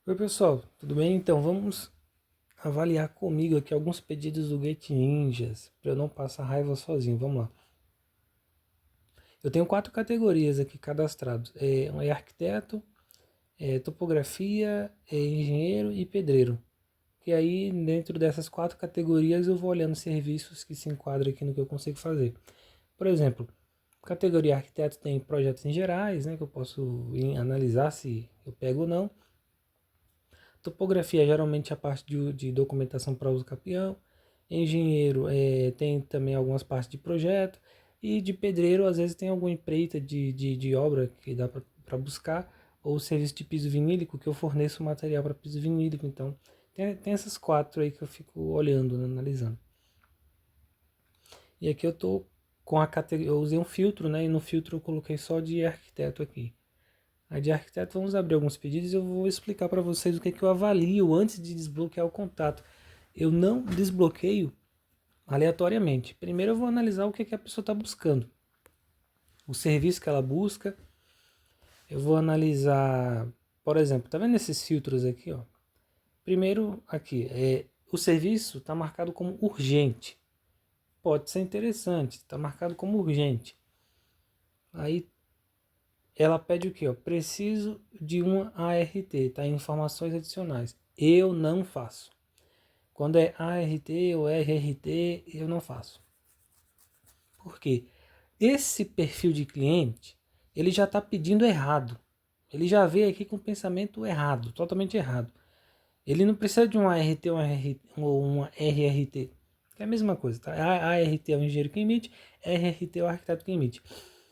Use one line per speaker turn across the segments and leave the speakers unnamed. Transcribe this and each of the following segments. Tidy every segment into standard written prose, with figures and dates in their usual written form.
Oi pessoal, tudo bem? Então vamos avaliar comigo aqui alguns pedidos do Gate Ninjas para eu não passar raiva sozinho. Vamos lá. Eu tenho 4 categorias aqui cadastrados: é arquiteto, topografia, engenheiro e pedreiro. E aí dentro dessas 4 categorias eu vou olhando serviços que se enquadram aqui no que eu consigo fazer. Por exemplo, categoria arquiteto tem projetos em gerais, né, que eu posso analisar se eu pego ou não. Topografia, geralmente a parte de documentação para uso capião. Engenheiro tem também algumas partes de projeto. E de pedreiro, às vezes tem alguma empreita de obra que dá para buscar. Ou serviço de piso vinílico, que eu forneço material para piso vinílico. Então, tem essas 4 aí que eu fico olhando, né, analisando. E aqui eu tô com a categoria, eu usei um filtro, né? E no filtro eu coloquei só de arquiteto aqui. A de arquiteto, vamos abrir alguns pedidos e eu vou explicar para vocês o que, que eu avalio antes de desbloquear o contato. Eu não desbloqueio aleatoriamente. Primeiro eu vou analisar o que, que a pessoa está buscando, o serviço que ela busca. Eu vou analisar, por exemplo, tá vendo esses filtros aqui, ó? Primeiro aqui, o serviço está marcado como urgente. Pode ser interessante, está marcado como urgente. Aí ela pede o que? Preciso de uma ART, tá? Informações adicionais. Eu não faço. Quando é ART ou RRT, eu não faço. Por quê? Esse perfil de cliente, ele já está pedindo errado. Ele já veio aqui com o pensamento errado, totalmente errado. Ele não precisa de um ART ou uma RRT, que é a mesma coisa, tá? ART é o engenheiro que emite, RRT é o arquiteto que emite.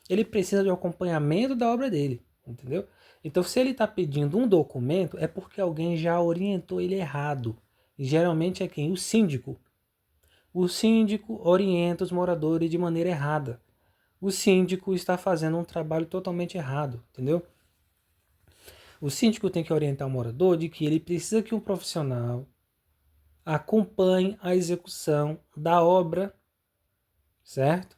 Ele precisa de acompanhamento da obra dele, entendeu? Então, se ele está pedindo um documento, é porque alguém já orientou ele errado. E geralmente é quem? O síndico. O síndico orienta os moradores de maneira errada. O síndico está fazendo um trabalho totalmente errado, entendeu? O síndico tem que orientar o morador de que ele precisa que um profissional acompanhe a execução da obra, certo?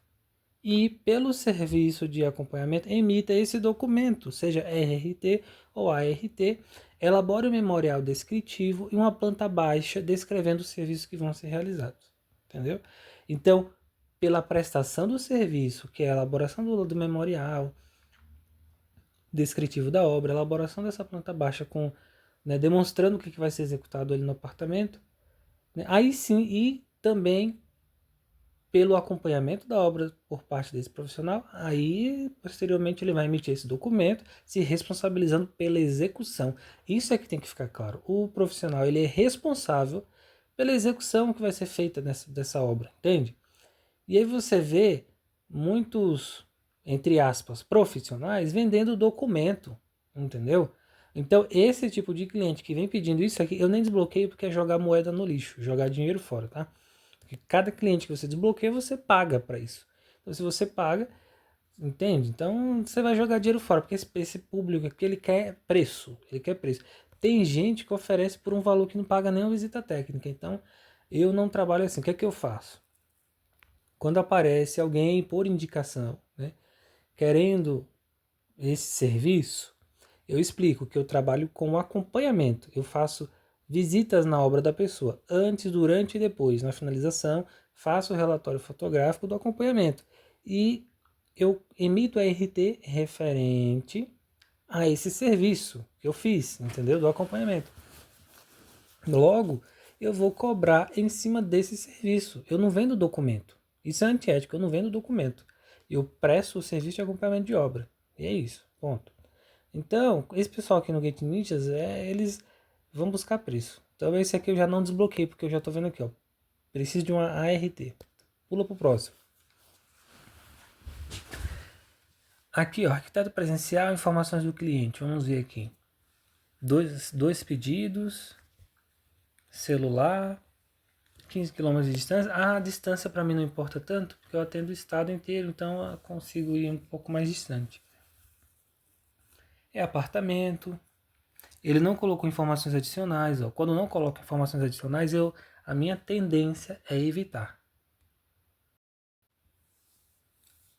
E pelo serviço de acompanhamento emita esse documento, seja RRT ou ART, elabore o memorial descritivo e uma planta baixa descrevendo os serviços que vão ser realizados, entendeu? Então, pela prestação do serviço, que é a elaboração do memorial descritivo da obra, elaboração dessa planta baixa com, né, demonstrando o que vai ser executado ali no apartamento, né, aí sim, e também pelo acompanhamento da obra por parte desse profissional, aí posteriormente ele vai emitir esse documento, se responsabilizando pela execução. Isso é que tem que ficar claro. O profissional ele é responsável pela execução que vai ser feita dessa obra, entende? E aí você vê muitos, entre aspas, profissionais vendendo documento, entendeu? Então esse tipo de cliente que vem pedindo isso aqui, eu nem desbloqueio porque é jogar moeda no lixo, jogar dinheiro fora, tá? Porque cada cliente que você desbloqueia, você paga para isso. Então, se você paga, entende? Então, você vai jogar dinheiro fora, porque esse público aqui, ele quer preço. Ele quer preço. Tem gente que oferece por um valor que não paga nem uma visita técnica. Então, eu não trabalho assim. O que é que eu faço? Quando aparece alguém por indicação, né, querendo esse serviço, eu explico que eu trabalho com acompanhamento. Eu faço visitas na obra da pessoa, antes, durante e depois. Na finalização, faço o relatório fotográfico do acompanhamento. E eu emito a RT referente a esse serviço que eu fiz, entendeu? Do acompanhamento. Logo, eu vou cobrar em cima desse serviço. Eu não vendo documento. Isso é antiético, eu não vendo documento. Eu presto o serviço de acompanhamento de obra. E é isso, ponto. Então, esse pessoal aqui no Gate Ninjas, eles vão buscar preço. Então esse aqui eu já não desbloqueei, porque eu já estou vendo aqui, ó. Preciso de uma ART. Pula pro próximo. Aqui, ó, arquiteto presencial, informações do cliente. Vamos ver aqui. Dois pedidos. Celular. 15 km de distância. A distância para mim não importa tanto, porque eu atendo o estado inteiro, então eu consigo ir um pouco mais distante. É apartamento. Ele não colocou informações adicionais. Ó. Quando não coloca informações adicionais, a minha tendência é evitar.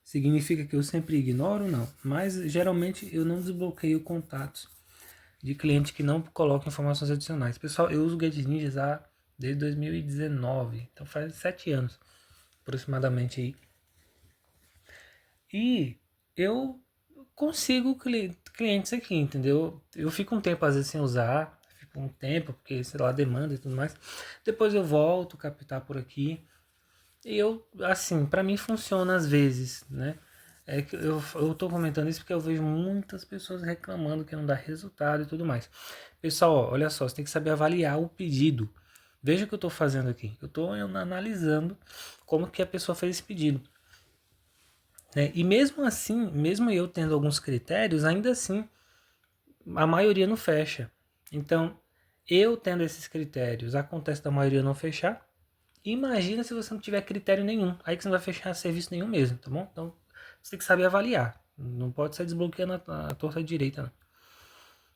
Significa que eu sempre ignoro? Não. Mas geralmente eu não desbloqueio contatos de cliente que não coloca informações adicionais. Pessoal, eu uso o GetNinjas desde 2019, então faz 7 anos aproximadamente aí. E eu consigo clientes aqui, entendeu? Eu fico um tempo às vezes sem usar, fico um tempo, porque sei lá, demanda e tudo mais. Depois eu volto, captar por aqui. E eu, assim, para mim funciona às vezes, né? É que eu tô comentando isso porque eu vejo muitas pessoas reclamando que não dá resultado e tudo mais. Pessoal, ó, olha só, você tem que saber avaliar o pedido. Veja o que eu estou fazendo aqui. Eu estou analisando como que a pessoa fez esse pedido, né? E mesmo assim, mesmo eu tendo alguns critérios, ainda assim, a maioria não fecha. Então, eu tendo esses critérios, acontece da maioria não fechar. Imagina se você não tiver critério nenhum. Aí que você não vai fechar serviço nenhum mesmo, tá bom? Então, você tem que saber avaliar. Não pode ser desbloqueando a torta direita, não.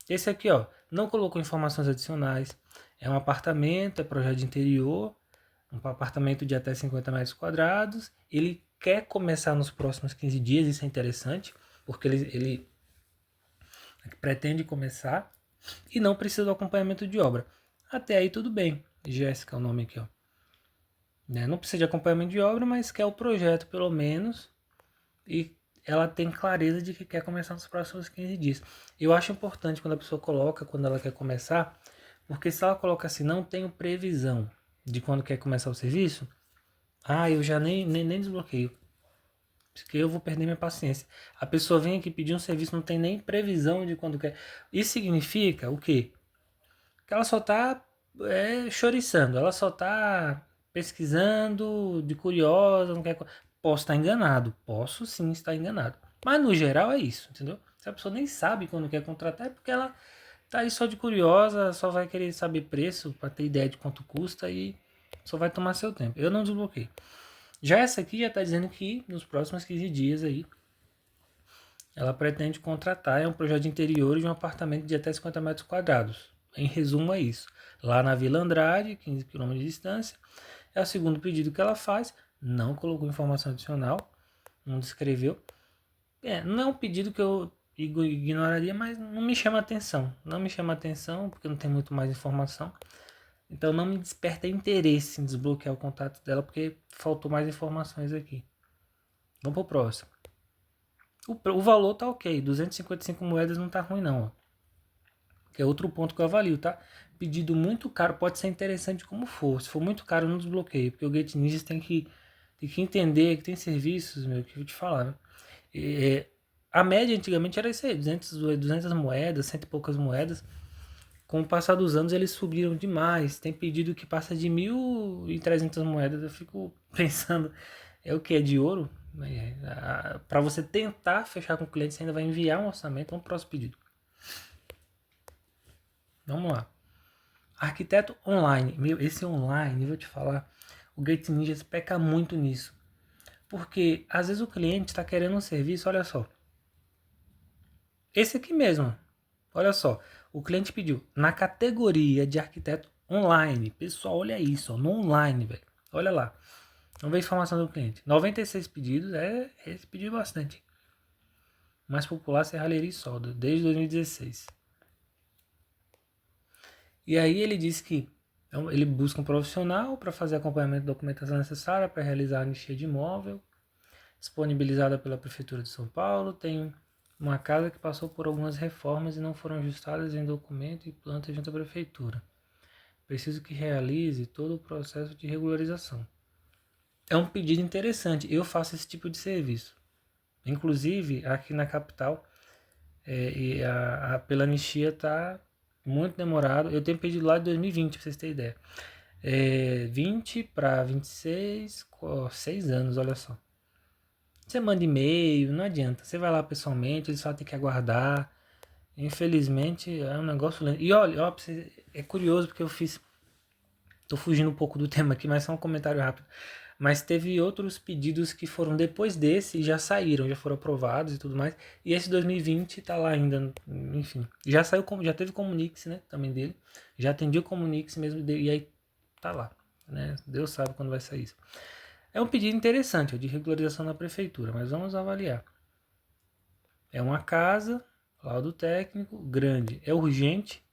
Esse aqui, ó, não colocou informações adicionais. É um apartamento, é projeto de interior, um apartamento de até 50 metros quadrados. Ele quer começar nos próximos 15 dias, isso é interessante, porque ele pretende começar e não precisa do acompanhamento de obra. Até aí tudo bem. Jéssica é o nome aqui, ó. Né? Não precisa de acompanhamento de obra, mas quer o projeto pelo menos e ela tem clareza de que quer começar nos próximos 15 dias. Eu acho importante quando a pessoa coloca, quando ela quer começar, porque se ela coloca assim, não tenho previsão de quando quer começar o serviço, eu já nem desbloqueio, porque eu vou perder minha paciência. A pessoa vem aqui pedir um serviço, não tem nem previsão de quando quer. Isso significa o quê? Que ela só está choriçando, ela só está pesquisando de curiosa, não quer. Posso estar enganado, posso sim estar enganado. Mas no geral é isso, entendeu? Se a pessoa nem sabe quando quer contratar, é porque ela tá aí só de curiosa, só vai querer saber preço para ter ideia de quanto custa e só vai tomar seu tempo. Eu não desbloqueei. Já essa aqui já está dizendo que nos próximos 15 dias aí ela pretende contratar um projeto de interior de um apartamento de até 50 metros quadrados. Em resumo é isso. Lá na Vila Andrade, 15 km de distância. É o segundo pedido que ela faz. Não colocou informação adicional. Não descreveu. Não é um pedido que eu ignoraria, mas não me chama atenção. Não me chama atenção porque não tem muito mais informação. Então não me desperta interesse em desbloquear o contato dela porque faltou mais informações aqui. Vamos pro próximo. O valor tá ok, 255 moedas não tá ruim não, ó. Que é outro ponto que eu avalio, tá? Pedido muito caro pode ser interessante como for. Se for muito caro, eu não desbloqueio, porque o GetNinjas tem que entender que tem serviços, meu, que eu vou te falar, né? A média antigamente era isso aí, 200 moedas, cento e poucas moedas. Com o passar dos anos eles subiram demais. Tem pedido que passa de 1.300 moedas. Eu fico pensando, é o que? É de ouro? Para você tentar fechar com o cliente, você ainda vai enviar um orçamento. Vamos pro próximo pedido. Vamos lá. Arquiteto online. Meu, esse online, eu vou te falar, o GetNinjas peca muito nisso. Porque às vezes o cliente está querendo um serviço, olha só. Esse aqui mesmo, olha só. O cliente pediu na categoria de arquiteto online. Pessoal, olha isso, ó, no online, velho. Olha lá. Vamos ver a informação do cliente. 96 pedidos, esse pediu bastante. Mais popular, serralheria e solda, desde 2016. E aí ele diz que ele busca um profissional para fazer acompanhamento de documentação necessária para realizar a anistia de imóvel, disponibilizada pela Prefeitura de São Paulo. Tem uma casa que passou por algumas reformas e não foram ajustadas em documento e planta junto à Prefeitura. Preciso que realize todo o processo de regularização. É um pedido interessante. Eu faço esse tipo de serviço. Inclusive, aqui na capital, pela anistia está muito demorado. Eu tenho pedido lá de 2020, para vocês terem ideia. 20 para 26, 6 anos, olha só. Você manda e-mail, não adianta. Você vai lá pessoalmente, eles só tem que aguardar. Infelizmente, é um negócio lento. E olha, é curioso porque eu fiz... Tô fugindo um pouco do tema aqui, mas só um comentário rápido. Mas teve outros pedidos que foram depois desse e já saíram, já foram aprovados e tudo mais. E esse 2020 tá lá ainda, enfim. Já saiu, já teve Comunix, né, também dele. Já atendi o Comunix mesmo, e aí tá lá, né? Deus sabe quando vai sair isso. É um pedido interessante, de regularização na prefeitura, mas vamos avaliar. É uma casa Laudo técnico, grande. É urgente.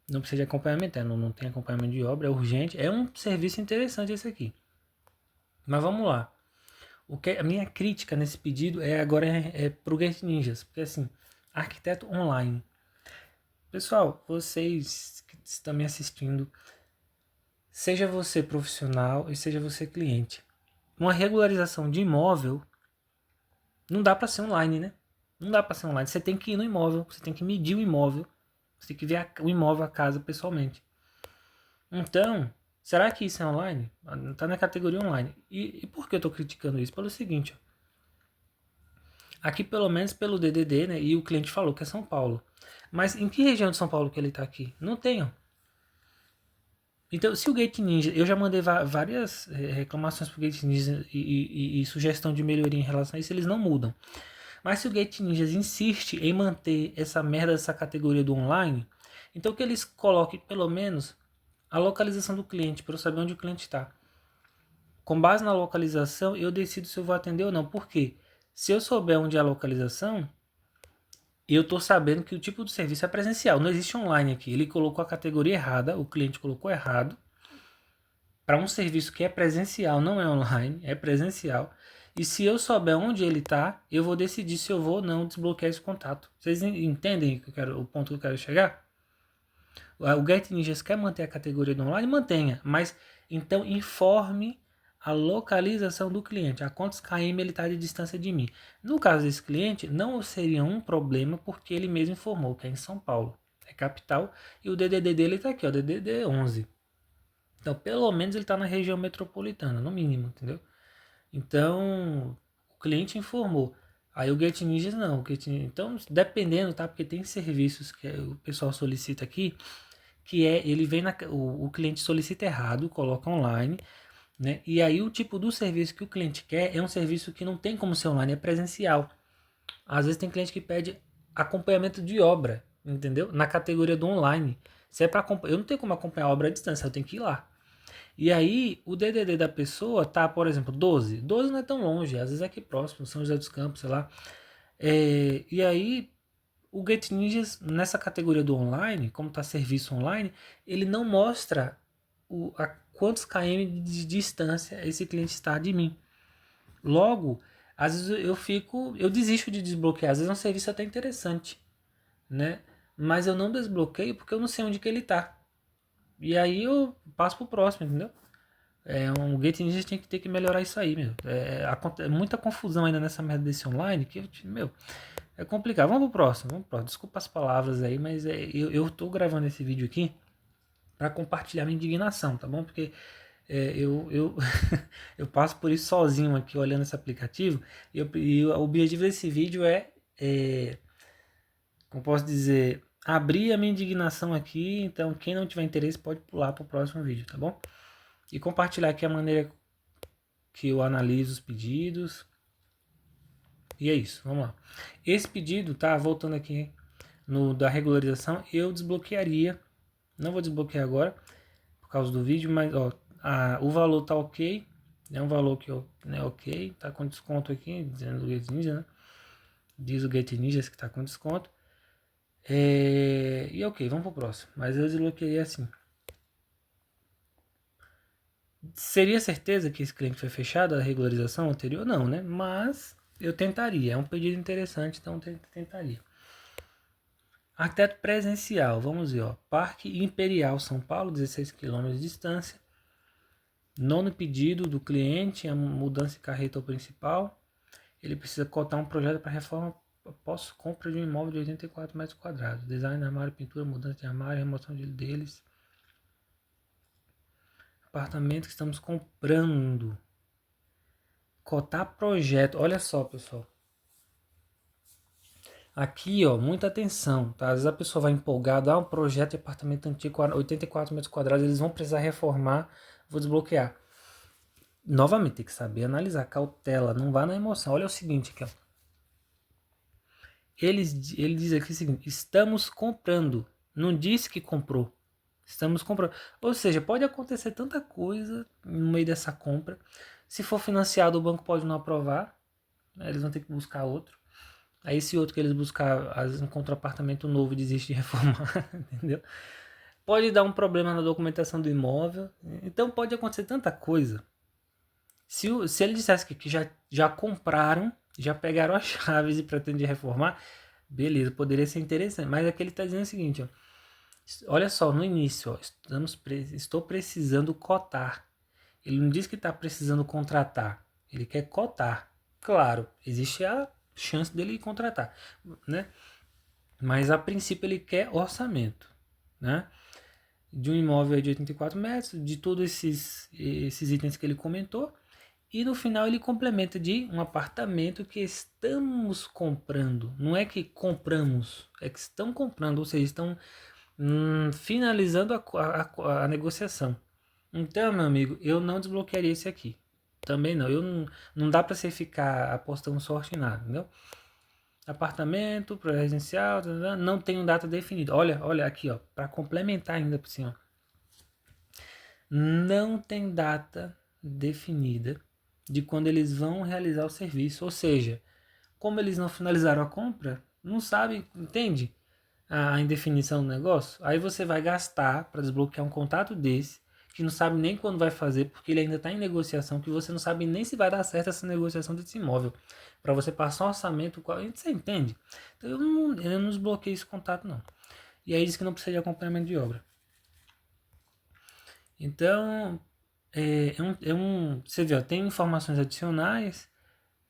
Não precisa de acompanhamento, não tem acompanhamento de obra, é urgente. É um serviço interessante esse aqui. Mas vamos lá. A minha crítica nesse pedido agora pro Get Ninjas. Porque assim, arquiteto online. Pessoal, vocês que estão me assistindo, seja você profissional e seja você cliente. Uma regularização de imóvel não dá para ser online, né? Não dá para ser online. Você tem que ir no imóvel, você tem que medir o imóvel, você tem que ver o imóvel, a casa pessoalmente. Então, será que isso é online? Está na categoria online. E por que eu estou criticando isso? Pelo seguinte, ó. Aqui pelo menos pelo DDD, né? E o cliente falou que é São Paulo. Mas em que região de São Paulo que ele está aqui? Não tem, ó. Então, se o Gate Ninja, eu já mandei várias reclamações pro Gate Ninja e sugestão de melhoria em relação a isso, eles não mudam. Mas se o Gate Ninjas insiste em manter essa merda dessa categoria do online, então que eles coloquem pelo menos a localização do cliente, para eu saber onde o cliente está. Com base na localização, eu decido se eu vou atender ou não. Por quê? Se eu souber onde é a localização, eu estou sabendo que o tipo de serviço é presencial. Não existe online aqui. Ele colocou a categoria errada, o cliente colocou errado. Para um serviço que é presencial, não é online, é presencial. E se eu souber onde ele está, eu vou decidir se eu vou ou não desbloquear esse contato. Vocês entendem o ponto que eu quero chegar? O Get Ninjas quer manter a categoria do online? Mantenha. Mas então informe a localização do cliente. A quantos km ele está de distância de mim. No caso desse cliente, não seria um problema porque ele mesmo informou que é em São Paulo. É capital. E o DDD dele está aqui, ó, DDD 11. Então, pelo menos ele está na região metropolitana, no mínimo, entendeu? Então, o cliente informou. Aí o Get Ninjas não. Então, dependendo, tá? Porque tem serviços que o pessoal solicita aqui, que ele vem o cliente solicita errado, coloca online, né? E aí o tipo do serviço que o cliente quer é um serviço que não tem como ser online, é presencial. Às vezes tem cliente que pede acompanhamento de obra, entendeu? Na categoria do online. Se é para acompanhar, eu não tenho como acompanhar a obra à distância, eu tenho que ir lá. E aí, o DDD da pessoa tá, por exemplo, 12. 12 não é tão longe, às vezes é aqui próximo, São José dos Campos, sei lá. E aí, o Get Ninjas, nessa categoria do online, como tá serviço online, ele não mostra a quantos km de distância esse cliente está de mim. Logo, às vezes eu desisto de desbloquear, às vezes é um serviço até interessante, né? Mas eu não desbloqueio porque eu não sei onde que ele tá. E aí eu passo pro próximo, entendeu? Um Gate Ninja tem que ter que melhorar isso aí, meu. É muita confusão ainda nessa merda desse online que, meu, é complicado. Vamos pro próximo. Desculpa as palavras aí, mas eu tô gravando esse vídeo aqui para compartilhar minha indignação, tá bom? Porque eu passo por isso sozinho aqui olhando esse aplicativo e o objetivo desse vídeo como posso dizer, abrir a minha indignação aqui. Então, quem não tiver interesse pode pular pro próximo vídeo, tá bom? E compartilhar aqui a maneira que eu analiso os pedidos. E é isso, vamos lá. Esse pedido, tá? Voltando aqui no da regularização, eu desbloquearia. Não vou desbloquear agora, por causa do vídeo, mas ó, o valor tá ok. É um valor que é ok, tá com desconto aqui, dizendo o Get Ninja, né? Diz o Get Ninjas que tá com desconto. E ok, vamos pro próximo. Mas eu desbloqueei assim. Seria certeza que esse cliente foi fechado, a regularização anterior? Não, né? Mas eu tentaria. É um pedido interessante, então eu tentaria. Arquiteto presencial, vamos ver, ó. Parque Imperial, São Paulo, 16 km de distância. Nono pedido do cliente, a mudança de carreta ao principal. Ele precisa cotar um projeto para reforma após compra de um imóvel de 84 metros quadrados. Design, armário, pintura, mudança de armário, remoção deles. Apartamento que estamos comprando. Cotar projeto. Olha só, pessoal. Aqui, ó, muita atenção, tá? Às vezes a pessoa vai empolgada, um projeto de apartamento antigo, 84 metros quadrados, eles vão precisar reformar, vou desbloquear. Novamente, tem que saber analisar, cautela, não vá na emoção. Olha o seguinte aqui, ó. Ele diz aqui o seguinte, estamos comprando, não disse que comprou, estamos comprando. Ou seja, pode acontecer tanta coisa no meio dessa compra. Se for financiado, o banco pode não aprovar, né? Eles vão ter que buscar outro. Aí esse outro que eles buscar, às vezes encontra um apartamento novo e desiste de reformar, entendeu? Pode dar um problema na documentação do imóvel. Então pode acontecer tanta coisa. Se ele dissesse que já compraram, já pegaram as chaves e pretende reformar, beleza, poderia ser interessante. Mas aqui ele está dizendo o seguinte, ó, olha só, no início, ó, estou precisando cotar. Ele não diz que está precisando contratar, ele quer cotar. Claro, existe a chance dele contratar, né? Mas a princípio ele quer orçamento, né? De um imóvel de 84 metros, de todos esses itens que ele comentou. E no final ele complementa de um apartamento que estamos comprando. Não é que compramos, é que estão comprando, ou seja, estão finalizando a negociação. Então, meu amigo, eu não desbloquearia esse aqui. Também não. Não dá para você ficar apostando sorte em nada, entendeu? Apartamento, residencial, não tem data definida. Olha aqui, ó, para complementar ainda por cima. Não tem data definida de quando eles vão realizar o serviço. Ou seja, como eles não finalizaram a compra, não sabe, entende? A indefinição do negócio. Aí você vai gastar para desbloquear um contato desse, que não sabe nem quando vai fazer, porque ele ainda está em negociação, que você não sabe nem se vai dar certo essa negociação desse imóvel. Para você passar um orçamento, você entende? Então eu não desbloqueio esse contato não. E aí diz que não precisa de acompanhamento de obra. Então, você vê, ó, tem informações adicionais.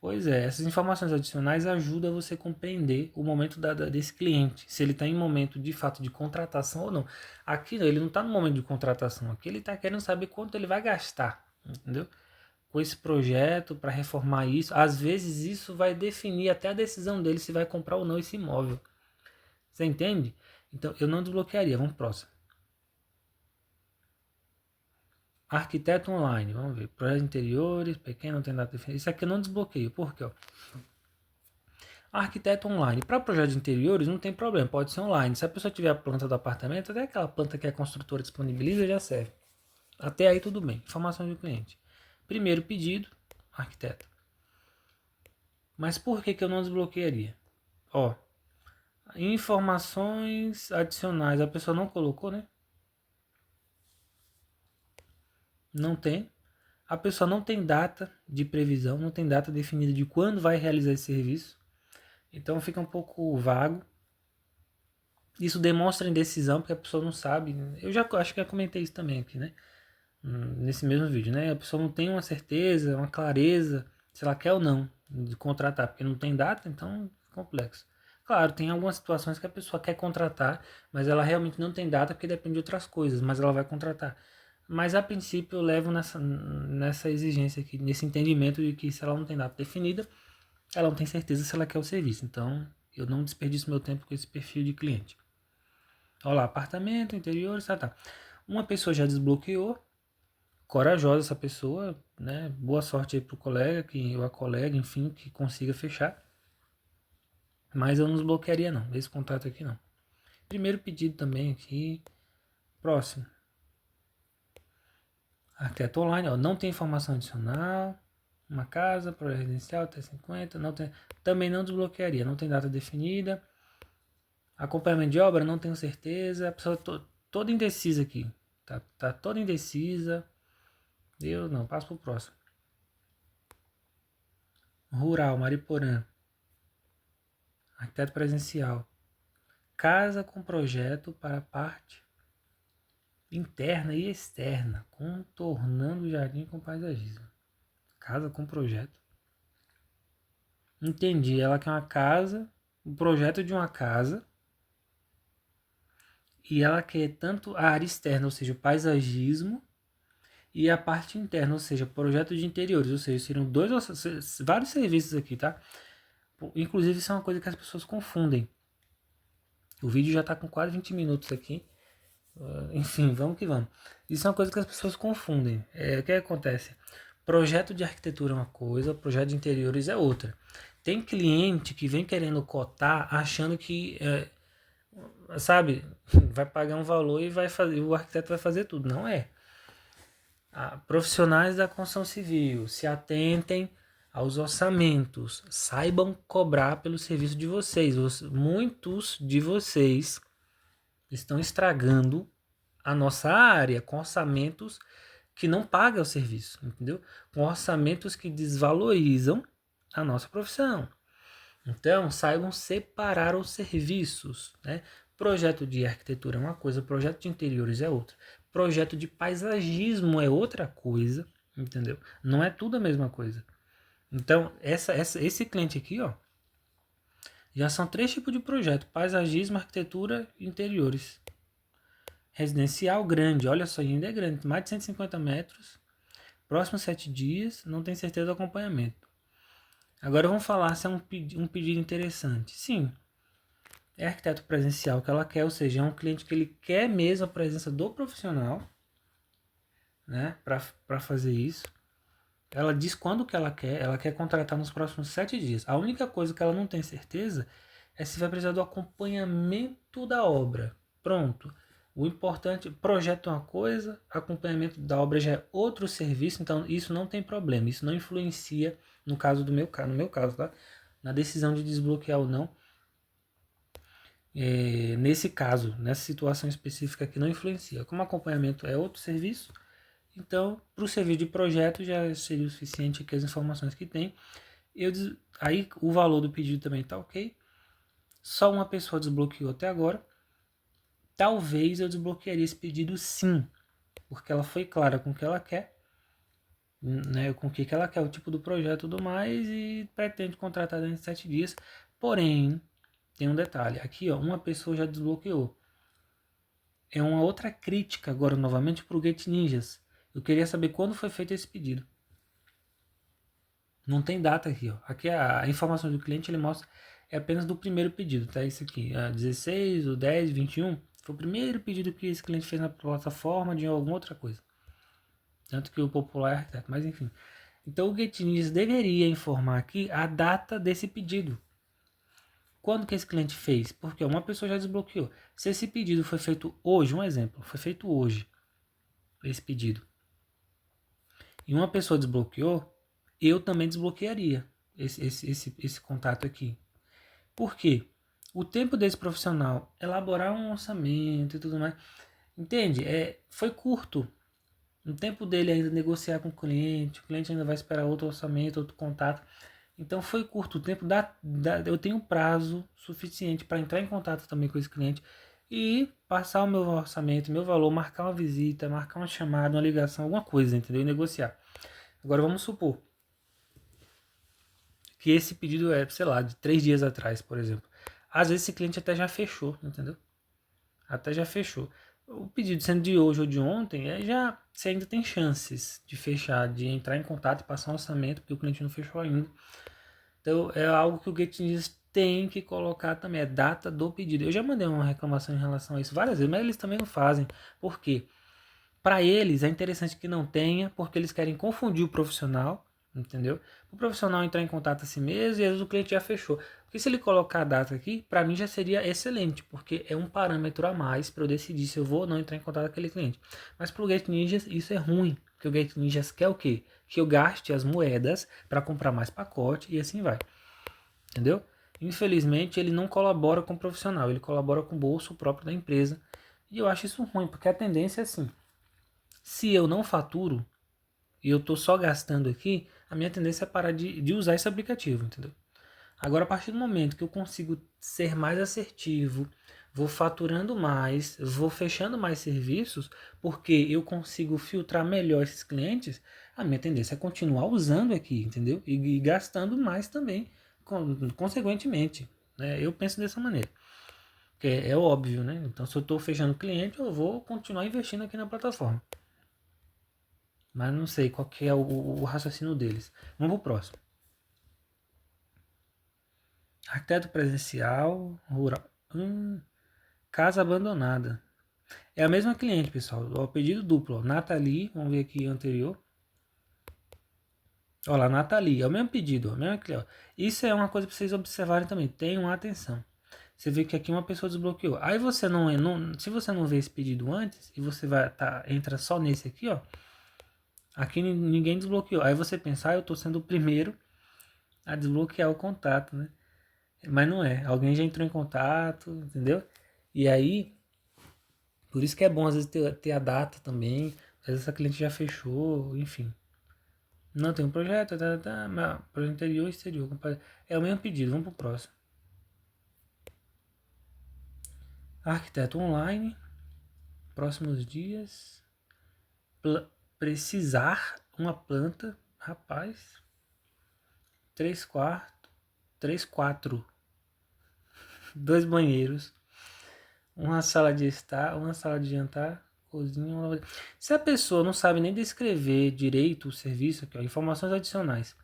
Pois é, essas informações adicionais ajudam você a compreender o momento desse cliente, se ele está em momento de fato de contratação ou não. Aqui ele não está no momento de contratação, aqui ele está querendo saber quanto ele vai gastar, entendeu? Com esse projeto para reformar isso. Às vezes isso vai definir até a decisão dele se vai comprar ou não esse imóvel. Você entende? Então eu não desbloquearia, vamos pro próximo. Arquiteto online, vamos ver. Projetos interiores, pequeno, não tem data definida. Isso aqui eu não desbloqueio, por quê? Arquiteto online. Para projetos interiores não tem problema, pode ser online. Se a pessoa tiver a planta do apartamento, até aquela planta que a construtora disponibiliza já serve. Até aí tudo bem. Informações do cliente. Primeiro pedido, arquiteto. Mas por que eu não desbloquearia? Ó, informações adicionais. A pessoa não colocou, né? Não tem. A pessoa não tem data de previsão, não tem data definida de quando vai realizar esse serviço. Então fica um pouco vago. Isso demonstra indecisão, porque a pessoa não sabe. Eu já acho que já comentei isso também aqui, né? Nesse mesmo vídeo, né? A pessoa não tem uma certeza, uma clareza, se ela quer ou não de contratar, porque não tem data, então é complexo. Claro, tem algumas situações que a pessoa quer contratar, mas ela realmente não tem data porque depende de outras coisas, mas ela vai contratar. Mas a princípio eu levo nessa exigência aqui, nesse entendimento de que se ela não tem data definida, ela não tem certeza se ela quer o serviço. Então eu não desperdiço meu tempo com esse perfil de cliente. Olha lá, apartamento, interior, tá. Uma pessoa já desbloqueou, corajosa essa pessoa, né? Boa sorte aí pro colega, ou a colega, enfim, que consiga fechar. Mas eu não desbloquearia não, esse contrato aqui não. Primeiro pedido também aqui. Próximo. Arquiteto online, ó, não tem informação adicional. Uma casa, projeto residencial, T50, não tem, também não desbloquearia, não tem data definida. Acompanhamento de obra, não tenho certeza. A pessoa toda indecisa aqui. Tá toda indecisa. Eu não, passo pro próximo. Rural, Mariporã. Arquiteto presencial. Casa com projeto para parte interna e externa, contornando o jardim com paisagismo. Casa com projeto. Entendi, ela quer uma casa, um projeto de uma casa, e ela quer tanto a área externa, ou seja, o paisagismo, e a parte interna, ou seja, projeto de interiores, ou seja, seriam vários serviços aqui, tá? Inclusive, isso é uma coisa que as pessoas confundem. O vídeo já está com quase 20 minutos aqui. Enfim, vamos que vamos. Isso é uma coisa que as pessoas confundem. O que acontece? Projeto de arquitetura é uma coisa, projeto de interiores é outra. Tem cliente que vem querendo cotar achando que, sabe, vai pagar um valor e vai fazer, o arquiteto vai fazer tudo. Não é. Profissionais da construção civil, se atentem aos orçamentos. Saibam cobrar pelo serviço de vocês. Muitos de vocês estão estragando a nossa área com orçamentos que não pagam o serviço, entendeu? Com orçamentos que desvalorizam a nossa profissão. Então, saibam separar os serviços, né? Projeto de arquitetura é uma coisa, projeto de interiores é outra. Projeto de paisagismo é outra coisa, entendeu? Não é tudo a mesma coisa. Então, esse cliente aqui, ó, já são 3 tipos de projeto: paisagismo, arquitetura e interiores. Residencial grande, olha só, ainda é grande, mais de 150 metros, próximos 7 dias, não tem certeza do acompanhamento. Agora vamos falar se é um pedido interessante. Sim, é arquiteto presencial que ela quer, ou seja, é um cliente que ele quer mesmo a presença do profissional, né, para fazer isso. Ela diz quando que ela quer contratar nos próximos 7 dias. A única coisa que ela não tem certeza é se vai precisar do acompanhamento da obra. Pronto. O importante, projeto é uma coisa, acompanhamento da obra já é outro serviço, então isso não tem problema, isso não influencia no caso do meu no meu caso, tá? Na decisão de desbloquear ou não. Nesse caso, nessa situação específica que não influencia. Como acompanhamento é outro serviço, então para o serviço de projeto já seria o suficiente aqui as informações que tem. Aí o valor do pedido também está ok. Só uma pessoa desbloqueou até agora. Talvez eu desbloquearia esse pedido sim, porque ela foi clara com o que ela quer, né, com o que ela quer, o tipo do projeto e tudo mais, e pretende contratar dentro de 7 dias. Porém, tem um detalhe, aqui ó, uma pessoa já desbloqueou. É uma outra crítica agora novamente para o Gate Ninjas. Eu queria saber quando foi feito esse pedido. Não tem data aqui, ó. Aqui a informação do cliente ele mostra é apenas do primeiro pedido, tá? Isso aqui, 16, o 10, 21. Foi o primeiro pedido que esse cliente fez na plataforma de alguma outra coisa. Tanto que o popular é arquiteto, mas enfim. Então o Gate Ninjas deveria informar aqui a data desse pedido. Quando que esse cliente fez? Porque uma pessoa já desbloqueou. Se esse pedido foi feito hoje, um exemplo, foi feito hoje, esse pedido, e uma pessoa desbloqueou, eu também desbloquearia esse contato aqui. Por quê? O tempo desse profissional elaborar um orçamento e tudo mais, entende? Foi curto. O tempo dele ainda negociar com o cliente ainda vai esperar outro orçamento, outro contato. Então foi curto o tempo, eu tenho prazo suficiente para entrar em contato também com esse cliente e passar o meu orçamento, meu valor, marcar uma visita, marcar uma chamada, uma ligação, alguma coisa, entendeu? E negociar. Agora vamos supor que esse pedido é, sei lá, de 3 dias atrás, por exemplo. Às vezes esse cliente até já fechou, entendeu? Até já fechou. O pedido sendo de hoje ou de ontem, você ainda tem chances de fechar, de entrar em contato e passar um orçamento, porque o cliente não fechou ainda. Então é algo que o Gate Ninjas tem que colocar também, é data do pedido. Eu já mandei uma reclamação em relação a isso várias vezes, mas eles também não fazem. Por quê? Para eles é interessante que não tenha, porque eles querem confundir o profissional, entendeu? O profissional entrar em contato assim mesmo e às vezes o cliente já fechou. Porque se ele colocar a data aqui, para mim já seria excelente, porque é um parâmetro a mais para eu decidir se eu vou ou não entrar em contato com aquele cliente. Mas para o Gate Ninjas isso é ruim, porque o Gate Ninjas quer o quê? Que eu gaste as moedas para comprar mais pacote e assim vai. Entendeu? Infelizmente ele não colabora com o profissional, ele colabora com o bolso próprio da empresa. E eu acho isso ruim, porque a tendência é assim: se eu não faturo e eu estou só gastando aqui, a minha tendência é parar de usar esse aplicativo, entendeu? Agora, a partir do momento que eu consigo ser mais assertivo, vou faturando mais, vou fechando mais serviços, porque eu consigo filtrar melhor esses clientes, a minha tendência é continuar usando aqui, entendeu? E gastando mais também, consequentemente. Né? Eu penso dessa maneira. Que é óbvio, né? Então, se eu estou fechando cliente, eu vou continuar investindo aqui na plataforma. Mas não sei qual que é o raciocínio deles. Vamos pro próximo. Arquiteto presencial, rural. Casa abandonada. É a mesma cliente, pessoal. O pedido duplo. Ó. Nathalie, vamos ver aqui o anterior. Olha lá, Nathalie. É o mesmo pedido. Ó, mesmo cliente, ó. Isso é uma coisa para vocês observarem também. Tenham atenção. Você vê que aqui uma pessoa desbloqueou. Aí você se você não vê esse pedido antes e você entra só nesse aqui, ó. Aqui ninguém desbloqueou. Aí você pensa, eu estou sendo o primeiro a desbloquear o contato, né? Mas não é. Alguém já entrou em contato, entendeu? E aí, por isso que é bom às vezes ter a data também. Às vezes essa cliente já fechou, enfim. Não tem um projeto, mas projeto interior e exterior. É o mesmo pedido, vamos pro próximo. Arquiteto online, próximos dias. Precisar uma planta, rapaz. 3 quartos, 3, 4, 2 banheiros, uma sala de estar, uma sala de jantar, cozinha, uma lavanderia. Se a pessoa não sabe nem descrever direito o serviço, aqui, ó, informações adicionais.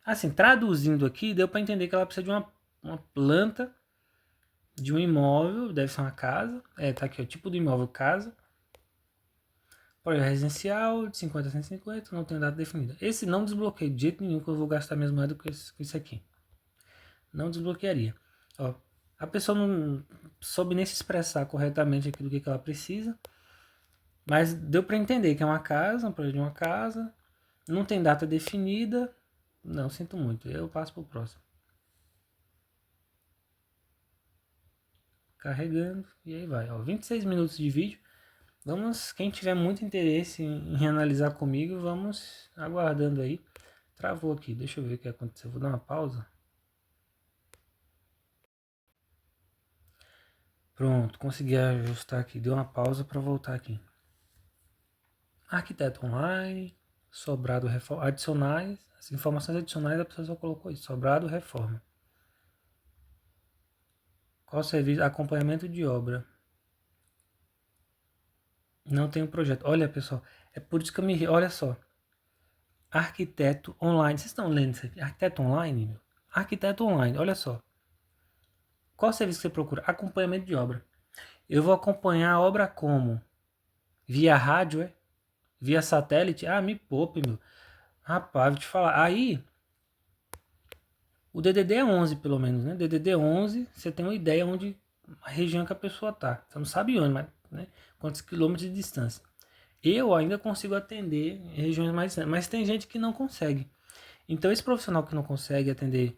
Assim, traduzindo aqui, deu para entender que ela precisa de uma planta de um imóvel, deve ser uma casa. Tá aqui, ó, tipo do imóvel casa. Projeto residencial, de 50 a 150, não tem data definida. Esse não desbloqueio de jeito nenhum, que eu vou gastar minhas moedas com isso aqui. Não desbloquearia. Ó, a pessoa não soube nem se expressar corretamente aqui do que ela precisa, mas deu para entender que é uma casa, um projeto de uma casa, não tem data definida. Não, sinto muito, eu passo para o próximo. Carregando, e aí vai. Ó, 26 minutos de vídeo. Vamos, quem tiver muito interesse em analisar comigo, vamos aguardando aí. Travou aqui, deixa eu ver o que aconteceu. Vou dar uma pausa. Pronto, consegui ajustar aqui. Deu uma pausa para voltar aqui. Arquiteto online, sobrado, reforma, adicionais, as informações adicionais a pessoa só colocou isso, sobrado, reforma. Qual serviço? Acompanhamento de obra. Não tem um projeto. Olha, pessoal, é por isso que eu me ri. Olha só. Arquiteto online. Vocês estão lendo isso aqui? Arquiteto online, meu. Arquiteto online, olha só. Qual serviço que você procura? Acompanhamento de obra. Eu vou acompanhar a obra como? Via rádio, é? Via satélite? Ah, me poupe, meu. Rapaz, vou te falar. Aí, o DDD é 11, pelo menos, né? DDD 11, você tem uma ideia onde a região que a pessoa tá. Você não sabe onde, mas né? Quantos quilômetros de distância. Eu ainda consigo atender em regiões mais distantes, mas tem gente que não consegue. Então, esse profissional que não consegue atender,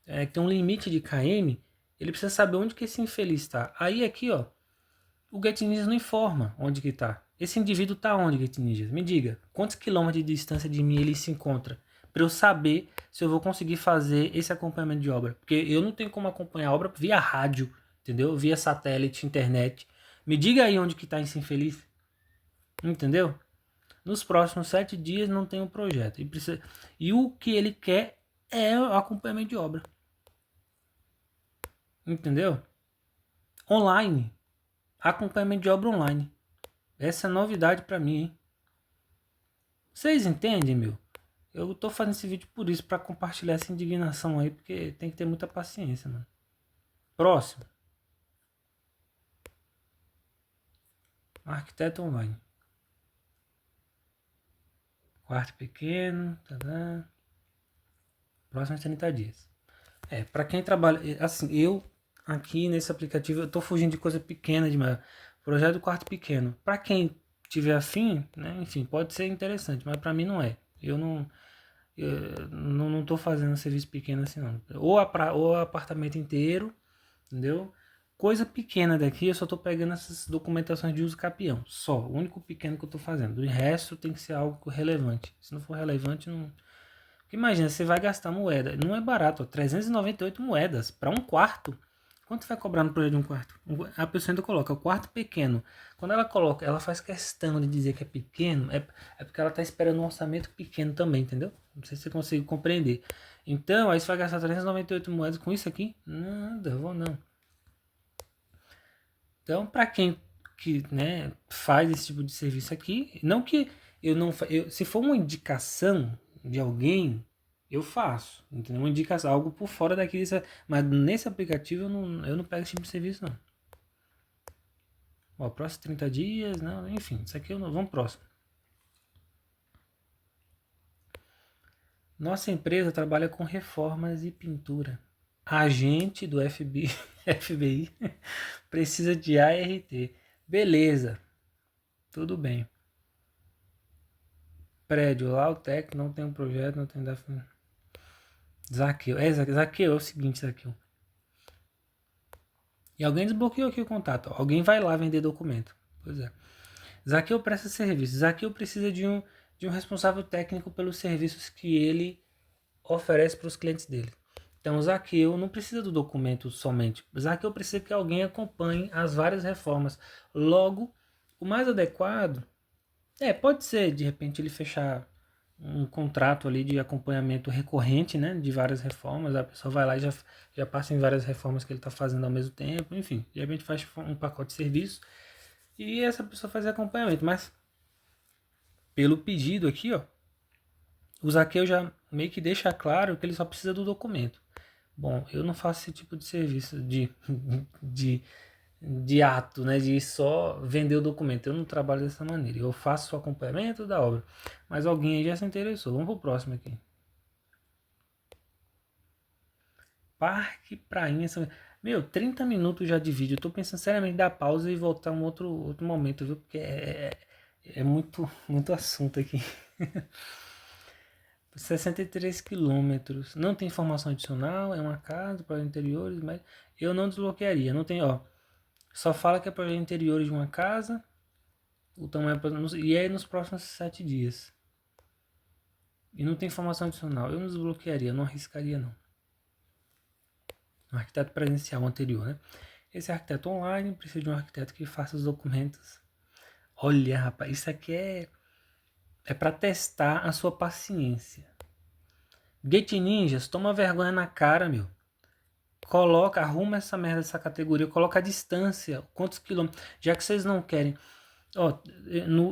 que tem um limite de km, ele precisa saber onde que esse infeliz está. Aí aqui, ó, o Get Ninjas não informa onde que está. Esse indivíduo está onde, Get Ninjas? Me diga, quantos quilômetros de distância de mim ele se encontra? Para eu saber se eu vou conseguir fazer esse acompanhamento de obra. Porque eu não tenho como acompanhar a obra via rádio, entendeu? Via satélite, internet. Me diga aí onde que está esse infeliz. Entendeu? Nos próximos 7 dias não tem um projeto. E o que ele quer é o acompanhamento de obra. Entendeu? Online. Acompanhamento de obra online. Essa é novidade para mim, hein? Vocês entendem, meu? Eu tô fazendo esse vídeo por isso, para compartilhar essa indignação aí, porque tem que ter muita paciência, mano. Próximo. Arquiteto online. Quarto pequeno. Tadã. Próximos 30 dias. Para quem trabalha... Assim, eu aqui nesse aplicativo, eu tô fugindo de coisa pequena demais. Projeto do quarto pequeno. Para quem tiver afim, né? Enfim, pode ser interessante, mas para mim não é. Eu não tô fazendo serviço pequeno assim não. Ou apartamento inteiro, entendeu? Coisa pequena daqui, eu só tô pegando essas documentações de uso capião. Só, o único pequeno que eu tô fazendo. O resto tem que ser algo relevante. Se não for relevante, não. Porque imagina, você vai gastar moeda. Não é barato, ó, 398 moedas para um quarto. Quanto vai cobrar no projeto de um quarto? A pessoa ainda coloca o quarto pequeno. Quando ela coloca, ela faz questão de dizer que é pequeno, é porque ela está esperando um orçamento pequeno também, entendeu? Não sei se você consegue compreender. Então, aí você vai gastar 398 moedas com isso aqui? Nada, vou não. Então, para quem que, né, faz esse tipo de serviço aqui, não que eu não, se for uma indicação de alguém, eu faço, entendeu? Uma indicação, algo por fora daquele, mas nesse aplicativo eu não pego esse tipo de serviço não. Ó, próximos 30 dias, não, enfim, isso aqui eu não, vamos próximo. Nossa empresa trabalha com reformas e pintura. Agente do FBI, FBI precisa de ART. Beleza, tudo bem. Prédio, lá o TEC não tem um projeto, não tem Zaqueu, Zaqueu é o seguinte, Zaqueu. E alguém desbloqueou aqui o contato. Alguém vai lá vender documento. Pois é. Zaqueu presta serviço. Zaqueu precisa de um responsável técnico pelos serviços que ele oferece para os clientes dele. Então, o Zaqueu não precisa do documento somente. O Zaqueu precisa que alguém acompanhe as várias reformas. Logo, o mais adequado pode ser, de repente, ele fechar um contrato ali de acompanhamento recorrente, né, de várias reformas. A pessoa vai lá e já passa em várias reformas que ele está fazendo ao mesmo tempo. Enfim, de repente faz um pacote de serviço e essa pessoa faz acompanhamento. Mas, pelo pedido aqui, ó, o Zaqueu já meio que deixa claro que ele só precisa do documento. Bom, eu não faço esse tipo de serviço de, de ato, né, de só vender o documento. Eu não trabalho dessa maneira. Eu faço o acompanhamento da obra. Mas alguém aí já se interessou. Vamos pro próximo aqui. Parque, prainha. Meu, 30 minutos já de vídeo. Eu tô pensando seriamente em dar pausa e voltar um outro momento, viu? Porque é muito assunto aqui. 63 quilômetros. Não tem informação adicional. É uma casa para interiores, mas eu não desbloquearia. Não tem, ó. Só fala que é para interiores de uma casa. O tamanho e é nos próximos 7 dias. E não tem informação adicional. Eu não desbloquearia, não arriscaria não. Um arquiteto presencial anterior, né? Esse arquiteto online precisa de um arquiteto que faça os documentos. Olha, rapaz, isso aqui é para testar a sua paciência. Gate Ninjas, toma vergonha na cara, meu. Arruma essa merda dessa categoria, coloca a distância, quantos quilômetros, já que vocês não querem. Ó,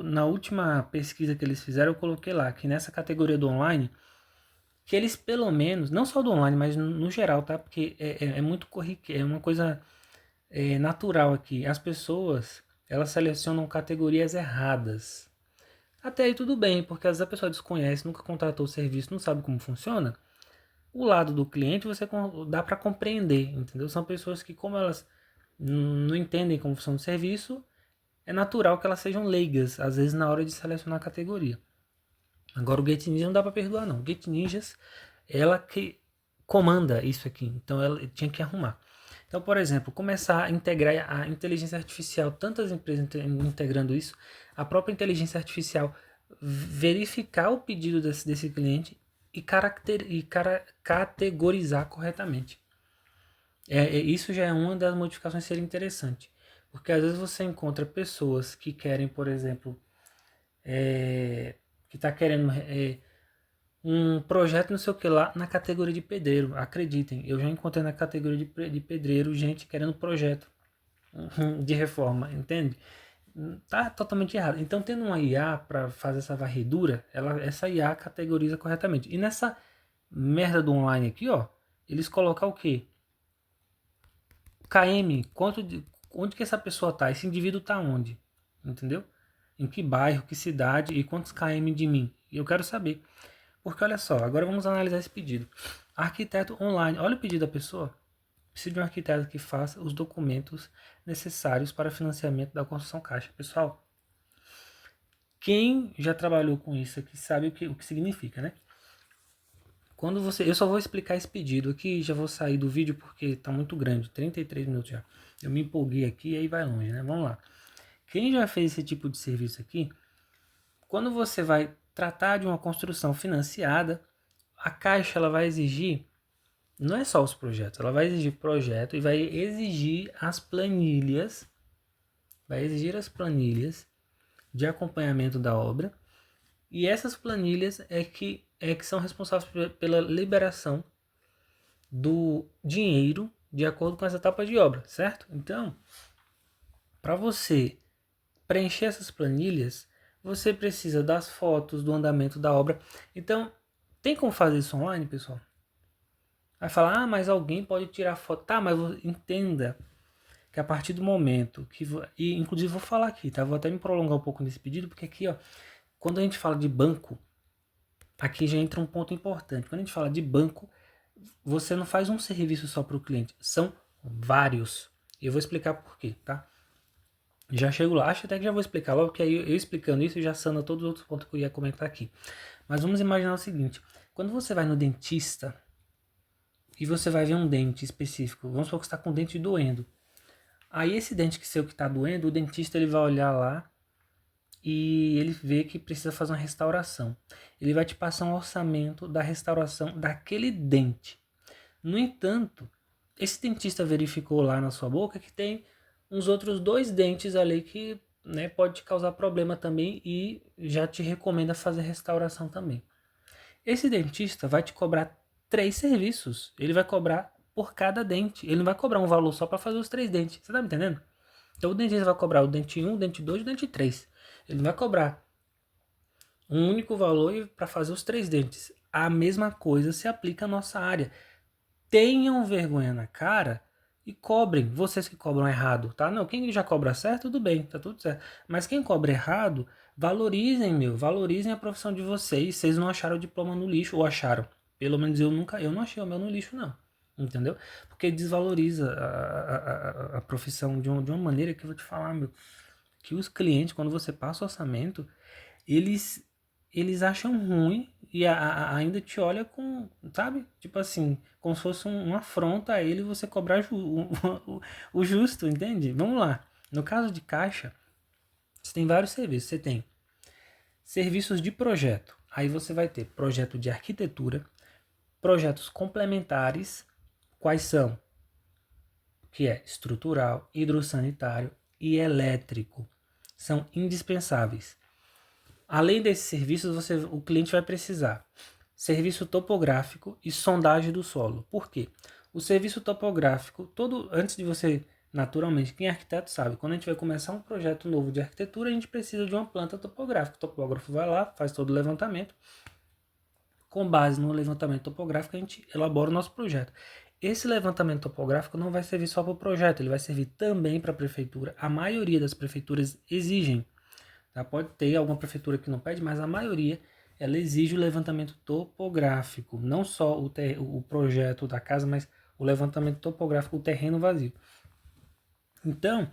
na última pesquisa que eles fizeram, eu coloquei lá que nessa categoria do online, que eles pelo menos, não só do online, mas no geral, tá? Porque é muito corriqueiro, é uma coisa natural aqui. As pessoas, elas selecionam categorias erradas. Até aí tudo bem, porque às vezes a pessoa desconhece, nunca contratou o serviço, não sabe como funciona. O lado do cliente você dá para compreender, entendeu? São pessoas que, como elas não entendem como funciona o serviço, é natural que elas sejam leigas, às vezes na hora de selecionar a categoria. Agora o Gate Ninja não dá para perdoar não. O Gate Ninjas, ela que comanda isso aqui, então ela tinha que arrumar. Então, por exemplo, começar a integrar a inteligência artificial, tantas empresas integrando isso, a própria inteligência artificial verificar o pedido desse cliente e categorizar corretamente. Isso já é uma das modificações que seria interessante. Porque às vezes você encontra pessoas que querem, por exemplo, que está querendo um projeto não sei o que lá na categoria de pedreiro. Acreditem, eu já encontrei na categoria de pedreiro gente querendo projeto de reforma, entende? Tá totalmente errado. Então, tendo uma IA para fazer essa varredura, essa IA categoriza corretamente. E nessa merda do online aqui, ó, eles colocam o quê? KM, onde que essa pessoa tá? Esse indivíduo tá onde? Entendeu? Em que bairro, que cidade e quantos KM de mim? E eu quero saber. Porque olha só, agora vamos analisar esse pedido. Arquiteto online, olha o pedido da pessoa. Precisa de um arquiteto que faça os documentos necessários para financiamento da construção caixa. Pessoal, quem já trabalhou com isso aqui sabe o que significa, né? Eu só vou explicar esse pedido aqui, já vou sair do vídeo porque está muito grande, 33 minutos já. Eu me empolguei aqui e aí vai longe, né? Vamos lá. Quem já fez esse tipo de serviço aqui, quando você vai tratar de uma construção financiada, a Caixa ela vai exigir, não é só os projetos, ela vai exigir projeto e vai exigir as planilhas, de acompanhamento da obra, e essas planilhas é que são responsáveis pela liberação do dinheiro de acordo com as etapas de obra, certo? Então, para você preencher essas planilhas, você precisa das fotos do andamento da obra. Então, tem como fazer isso online, pessoal? Vai falar, mas alguém pode tirar foto. Tá, mas entenda que a partir do momento que... E, inclusive, vou falar aqui, tá? Vou até me prolongar um pouco nesse pedido, porque aqui, ó, quando a gente fala de banco, aqui já entra um ponto importante. Quando a gente fala de banco, você não faz um serviço só para o cliente, são vários. E eu vou explicar por quê, tá? Já chego lá, acho até que já vou explicar logo, que aí eu explicando isso já sana todos os outros pontos que eu ia comentar aqui. Mas vamos imaginar o seguinte, quando você vai no dentista, e você vai ver um dente específico. Vamos supor que você está com o dente doendo. Aí esse dente que está doendo, o dentista ele vai olhar lá e ele vê que precisa fazer uma restauração. Ele vai te passar um orçamento da restauração daquele dente. No entanto, esse dentista verificou lá na sua boca que tem uns outros 2 dentes ali que, né, pode te causar problema também e já te recomenda fazer restauração também. Esse dentista vai te cobrar 3 serviços. Ele vai cobrar por cada dente. Ele não vai cobrar um valor só para fazer os 3 dentes. Você tá me entendendo? Então o dentista vai cobrar o dente 1, o dente 2 e o dente 3. Ele não vai cobrar um único valor para fazer os 3 dentes. A mesma coisa se aplica à nossa área. Tenham vergonha na cara e cobrem. Vocês que cobram errado, tá? Não, quem já cobra certo, tudo bem, tá tudo certo. Mas quem cobra errado, valorizem a profissão de vocês. Vocês não acharam o diploma no lixo, ou acharam? Pelo menos eu não achei o meu no lixo, não. Entendeu? Porque desvaloriza a profissão de uma maneira que eu vou te falar, que os clientes, quando você passa o orçamento, eles acham ruim e ainda te olha com, sabe? Tipo assim, como se fosse uma afronta a ele você cobrar o justo, entende? Vamos lá. No caso de caixa, você tem vários serviços. Você tem serviços de projeto. Aí você vai ter projeto de arquitetura, projetos complementares. Quais são? Que é estrutural, hidrossanitário e elétrico. São indispensáveis. Além desses serviços, o cliente vai precisar serviço topográfico e sondagem do solo. Por quê? O serviço topográfico, antes de você, naturalmente, quem é arquiteto sabe, quando a gente vai começar um projeto novo de arquitetura, a gente precisa de uma planta topográfica. O topógrafo vai lá, faz todo o levantamento. Com base no levantamento topográfico, a gente elabora o nosso projeto. Esse levantamento topográfico não vai servir só para o projeto, ele vai servir também para a prefeitura. A maioria das prefeituras exigem. Tá? Pode ter alguma prefeitura que não pede, mas a maioria ela exige o levantamento topográfico. Não só o projeto da casa, mas o levantamento topográfico, o terreno vazio. Então,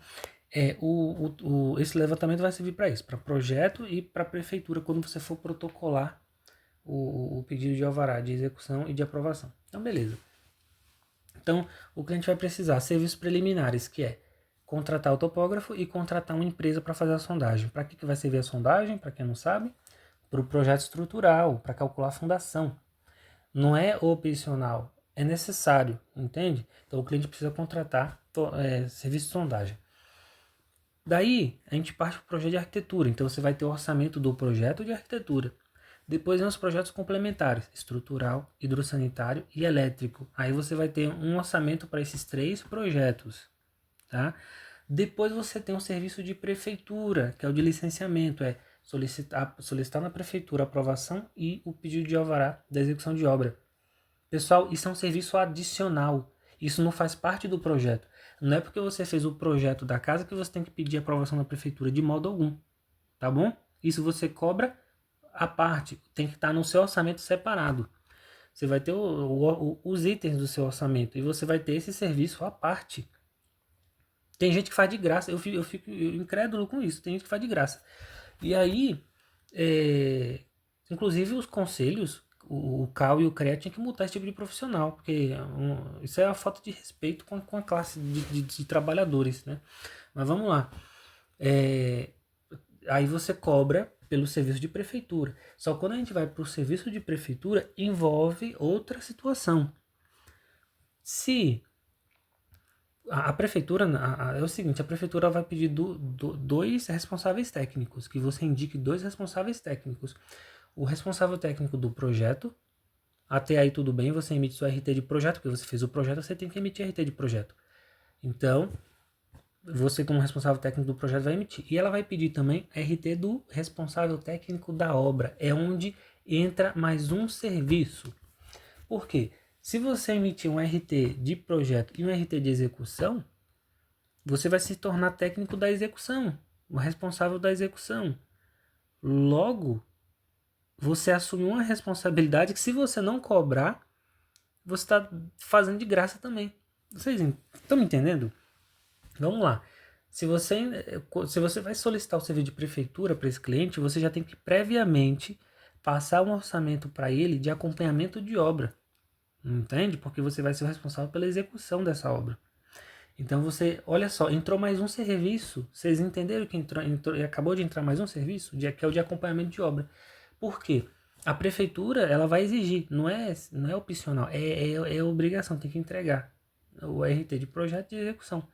esse levantamento vai servir para isso, para projeto e para prefeitura, quando você for protocolar o pedido de alvará de execução e de aprovação. Então, beleza. Então, o cliente vai precisar de serviços preliminares, que é contratar o topógrafo e contratar uma empresa para fazer a sondagem. Para que vai servir a sondagem? Para quem não sabe, para o projeto estrutural, para calcular a fundação. Não é opcional, é necessário, entende? Então, o cliente precisa contratar serviço de sondagem. Daí, a gente parte para o projeto de arquitetura. Então, você vai ter o orçamento do projeto de arquitetura. Depois vem os projetos complementares, estrutural, hidrossanitário e elétrico. Aí você vai ter um orçamento para esses 3 projetos. Tá? Depois você tem um serviço de prefeitura, que é o de licenciamento, solicitar na prefeitura a aprovação e o pedido de alvará da execução de obra. Pessoal, isso é um serviço adicional. Isso não faz parte do projeto. Não é porque você fez o projeto da casa que você tem que pedir aprovação na prefeitura de modo algum. Tá bom? Isso você cobra à parte, tem que estar no seu orçamento separado. Você vai ter os itens do seu orçamento e você vai ter esse serviço à parte. Tem gente que faz de graça, eu fico incrédulo com isso, tem gente que faz de graça. E aí, inclusive os conselhos, o CAL e o CREA tinham que multar esse tipo de profissional, porque isso é uma falta de respeito com a classe de trabalhadores, né? Mas vamos lá. Aí você cobra pelo serviço de prefeitura. Só que quando a gente vai para o serviço de prefeitura, envolve outra situação. Se a prefeitura, é o seguinte, a prefeitura vai pedir 2 responsáveis técnicos, que você indique 2 responsáveis técnicos. O responsável técnico do projeto, até aí tudo bem, você emite sua RT de projeto, porque você fez o projeto, você tem que emitir RT de projeto. Então, você como responsável técnico do projeto vai emitir. E ela vai pedir também a RT do responsável técnico da obra. É onde entra mais um serviço. Por quê? Se você emitir um RT de projeto e um RT de execução, você vai se tornar técnico da execução, o responsável da execução. Logo, você assume uma responsabilidade que, se você não cobrar, você está fazendo de graça também. Vocês estão me entendendo? Vamos lá. Se você vai solicitar o serviço de prefeitura para esse cliente, você já tem que previamente passar um orçamento para ele de acompanhamento de obra. entende? Porque você vai ser o responsável pela execução dessa obra. Então você, olha só, entrou mais um serviço. Vocês entenderam que acabou de entrar mais um serviço, que é o de acompanhamento de obra. Por quê? A prefeitura, ela vai exigir, não é opcional, é obrigação, tem que entregar o RT de projeto de execução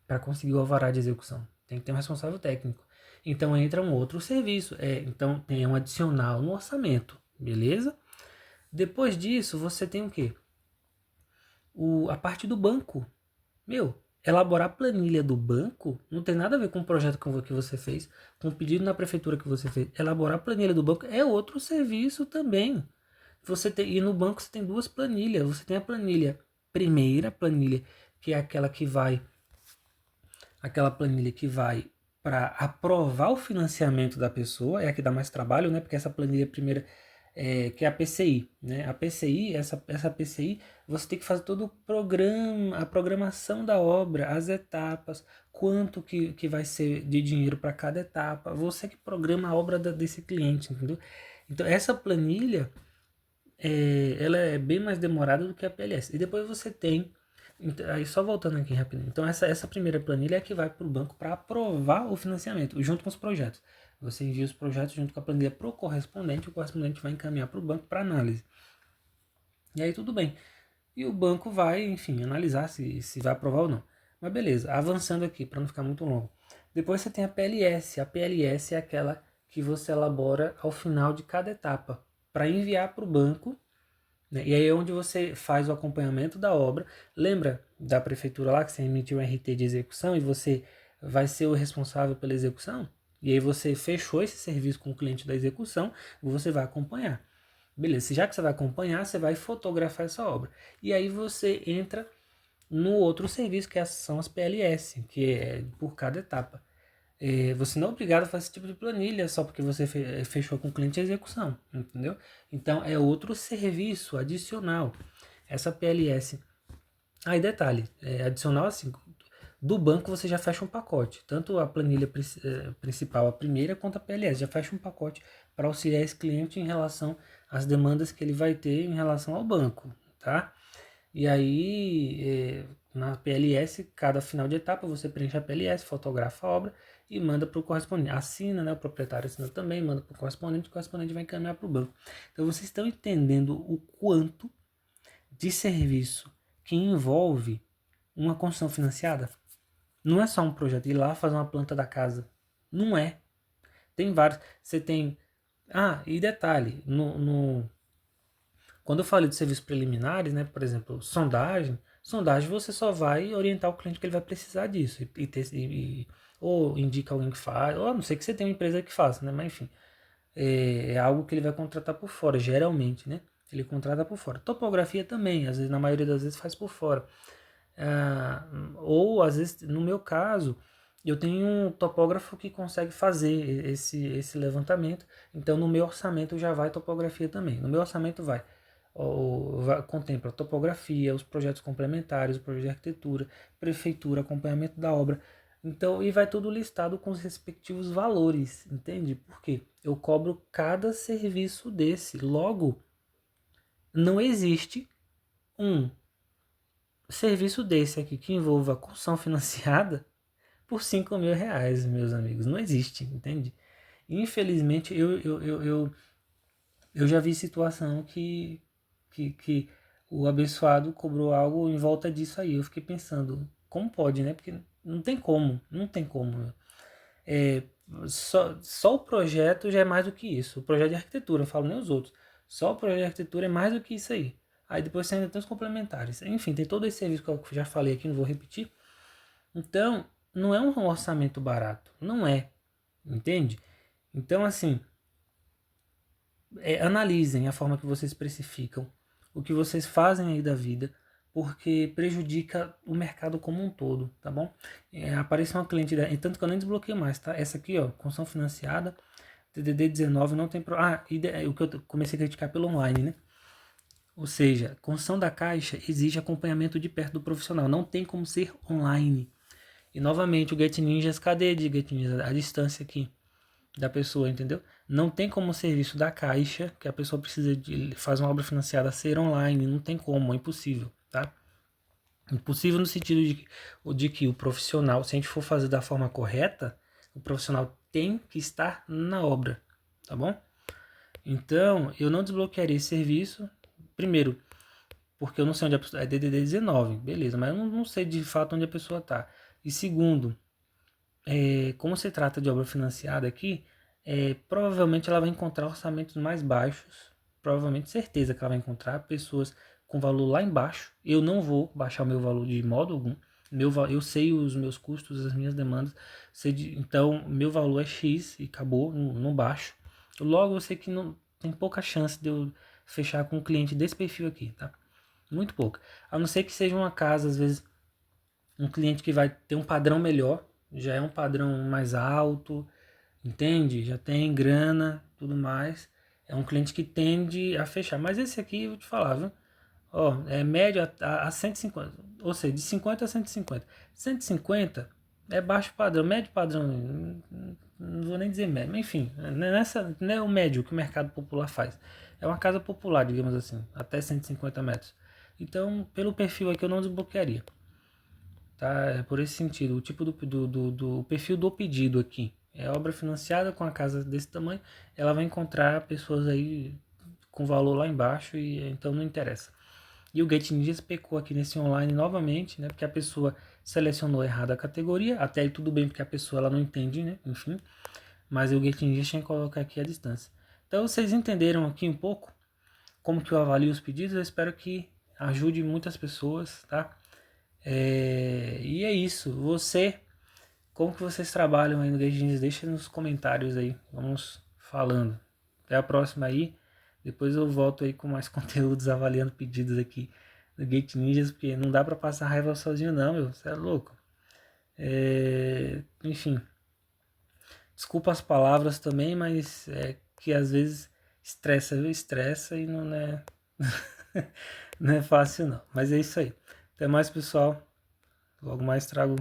para conseguir o alvará de execução. Tem que ter um responsável técnico. Então entra um outro serviço, então tem um adicional no orçamento, beleza? Depois disso, você tem o quê? A parte do banco. Meu, elaborar a planilha do banco não tem nada a ver com o projeto que você fez, com o pedido na prefeitura que você fez. Elaborar a planilha do banco é outro serviço também. E no banco você tem duas planilhas. Você tem a primeira planilha, que é aquela planilha que vai para aprovar o financiamento da pessoa, é a que dá mais trabalho, né? Porque essa planilha primeira que é a PCI, né? A PCI, essa PCI, você tem que fazer todo o programa, a programação da obra, as etapas, quanto que vai ser de dinheiro para cada etapa, você que programa a obra desse cliente, entendeu? Então essa planilha, ela é bem mais demorada do que a PLS. E depois você tem, aí só voltando aqui rapidinho, então essa primeira planilha é que vai para o banco para aprovar o financiamento, junto com os projetos. Você envia os projetos junto com a planilha para o correspondente vai encaminhar para o banco para análise. E aí tudo bem. E o banco vai, enfim, analisar se vai aprovar ou não. Mas beleza, avançando aqui, para não ficar muito longo. Depois você tem a PLS. A PLS é aquela que você elabora ao final de cada etapa, para enviar para o banco, né? E aí é onde você faz o acompanhamento da obra. Lembra da prefeitura lá que você emitiu um RT de execução e você vai ser o responsável pela execução? E aí você fechou esse serviço com o cliente da execução, você vai acompanhar. Beleza, já que você vai acompanhar, você vai fotografar essa obra. E aí você entra no outro serviço, que são as PLS, que é por cada etapa. Você não é obrigado a fazer esse tipo de planilha só porque você fechou com o cliente a execução, entendeu? Então é outro serviço adicional. Essa PLS. Aí detalhe, adicional assim, do banco você já fecha um pacote, tanto a planilha principal, a primeira, quanto a PLS, já fecha um pacote para auxiliar esse cliente em relação às demandas que ele vai ter em relação ao banco, tá? E aí, na PLS, cada final de etapa, você preenche a PLS, fotografa a obra e manda para o correspondente. Assina, né? O proprietário assina também, manda para o correspondente vai encaminhar para o banco. Então, vocês estão entendendo o quanto de serviço que envolve uma construção financiada? Não é só um projeto, ir lá fazer uma planta da casa. Não é. Tem vários. Você tem... e detalhe, quando eu falei de serviços preliminares, né, por exemplo, sondagem você só vai orientar o cliente que ele vai precisar disso ou indica alguém que faz, ou a não ser que você tenha uma empresa que faça, né, mas enfim, é algo que ele vai contratar por fora, geralmente, né, ele contrata por fora. Topografia também, às vezes, na maioria das vezes faz por fora. Ou às vezes, no meu caso, eu tenho um topógrafo que consegue fazer esse levantamento, então no meu orçamento já vai topografia também. No meu orçamento contempla topografia, os projetos complementares, o projeto de arquitetura, prefeitura, acompanhamento da obra. Então, e vai tudo listado com os respectivos valores, entende? Porque eu cobro cada serviço desse. Logo, não existe um serviço desse aqui que envolva construção financiada por 5 mil reais, meus amigos. Não existe, entende? Infelizmente, eu já vi situação que o abençoado cobrou algo em volta disso aí. Eu fiquei pensando, como pode, né? Porque não tem como, não tem como. Só o projeto já é mais do que isso. O projeto de arquitetura, eu falo nem os outros. Só o projeto de arquitetura é mais do que isso aí. Aí depois você ainda tem os complementares. Enfim, tem todo esse serviço que eu já falei aqui, não vou repetir. Então, não é um orçamento barato. Não é. Entende? Então, assim, analisem a forma que vocês precificam, o que vocês fazem aí da vida, porque prejudica o mercado como um todo, tá bom? Apareceu uma cliente, tanto que eu nem desbloqueio mais, tá? Essa aqui, ó, construção financiada, TDD 19 não tem problema. O que eu comecei a criticar pelo online, né? Ou seja, construção da caixa exige acompanhamento de perto do profissional, não tem como ser online. E novamente, o Get Ninjas, cadê de Get Ninjas? A distância aqui. da pessoa, entendeu? Não tem como o serviço da Caixa, que a pessoa precisa de faz uma obra financiada, ser online, não tem como, é impossível, tá? Impossível no sentido de que o profissional, se a gente for fazer da forma correta, o profissional tem que estar na obra, tá bom? Então, eu não desbloquearia esse serviço, primeiro, porque eu não sei onde a pessoa... É DDD 19, beleza, mas eu não sei de fato onde a pessoa está. E segundo, como se trata de obra financiada aqui, provavelmente ela vai encontrar orçamentos mais baixos, provavelmente certeza que ela vai encontrar pessoas com valor lá embaixo. Eu não vou baixar o meu valor de modo algum. Eu sei os meus custos, as minhas demandas, então meu valor é X e acabou, não baixo. Logo eu sei que não tem pouca chance de eu fechar com um cliente desse perfil aqui, tá? Muito pouca. A não ser que seja uma casa, às vezes, um cliente que vai ter um padrão melhor, já é um padrão mais alto, entende? Já tem grana, tudo mais. É um cliente que tende a fechar. Mas esse aqui, eu vou te falar, viu? Ó, é médio a 150, ou seja, de 50 a 150. 150 é baixo padrão, médio padrão, não vou nem dizer médio, mas enfim, não é o médio que o mercado popular faz. É uma casa popular, digamos assim, até 150 metros. Então, pelo perfil aqui eu não desbloquearia, tá? É por esse sentido, o tipo do perfil do pedido aqui. É obra financiada com a casa desse tamanho, ela vai encontrar pessoas aí com valor lá embaixo e então não interessa. E o Get Ninjas pecou aqui nesse online novamente, né? Porque a pessoa selecionou errado a categoria. Até aí tudo bem, porque a pessoa ela não entende, né? Enfim. Mas o Get Ninjas tinha que colocar aqui a distância. Então vocês entenderam aqui um pouco como que eu avalio os pedidos. Eu espero que ajude muitas pessoas, tá? E é isso. Como que vocês trabalham aí no Get Ninjas? Deixa nos comentários aí. Vamos falando. Até a próxima aí. Depois eu volto aí com mais conteúdos avaliando pedidos aqui do Gate Ninjas, porque não dá pra passar raiva sozinho não, meu. Você é louco. Enfim, desculpa as palavras também, mas é que às vezes estressa, viu? Estressa e não é, não é fácil não. Mas é isso aí. Até mais, pessoal. Logo mais trago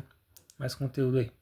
mais conteúdo aí.